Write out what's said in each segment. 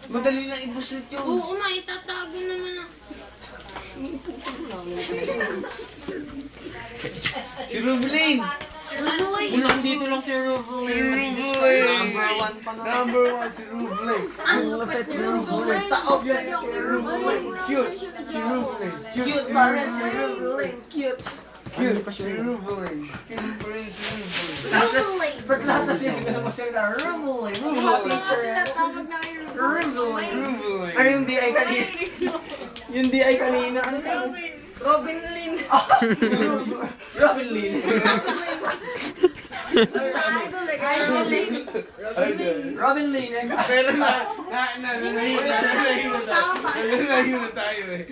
Madali na i-buslit yun. Oo, maitatago naman ako. Si Rubeline! Kung nandito lang si Rubeline. Number 1 pa na. Number 1 si Rubeline. Ang lupit ni Rubeline. Taob yan kay Rubeline. Cute. Si Rubeline. Cute parents si Rubeline. Cute. Cute si Rubeline. Ba't lahat na siya ganun magsalita? Rubeline. Sila tawag na kay Rubeline. Ano yung DI kanina? Yung DI kanina, ano siya? Robin Lin. Robin Lin. Idol eh. Idol eh. Robin Lin. Pero nalayo na tayo eh.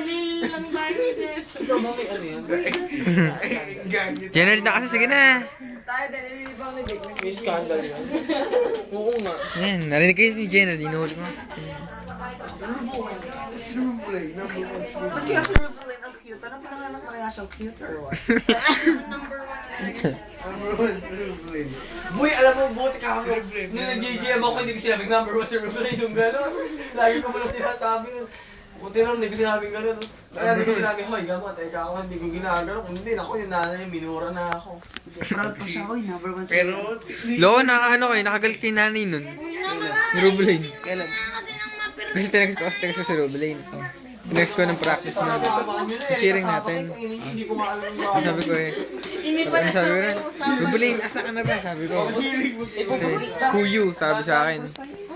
Lin lang tayo din. Ikaw ba may ano yan? Gamit. Generate na kasi, sige na. Tayo din, ibang ni Big. May scandal yan. Oo nga. Yan, narinig kayo ni Generate, inuhuli ko. Si Rubeline. Number 1 si Ba't Rubeline. kaya si Rubeline ang cute? Ano pinanganak na kaya siyang cute or what? Number 1 talaga. Number 1 si Rubeline. Boy, alam mo, buti ka ako. Nung nag-JGM ako, hindi ko sinabing number 1 si Rubeline yung gano'n. Lagi ko muna sinasabi yun. Buti lang, hindi ko sinabing gano'n. Kaya hindi ko sinabing, hoy, gama, teka ako, hindi ko ginagano. Kung hindi, ako yung nanay, minura na ako. Proud pa siya, hoy, number 1 si Pero, Loko, ano kayo, nakagalit kay nanay nun. Si Rubeline. Kailan? Kasi nang mapirmi. Kasi tinext ko si Rubeline. Tinext ko ng practice na. Cheering natin. Hindi ko maalam yung Sabi ko eh. Sabi ko rin, Rubeline, asa ka na ba? Sabi ko. Kasi, who you? Sabi sa akin.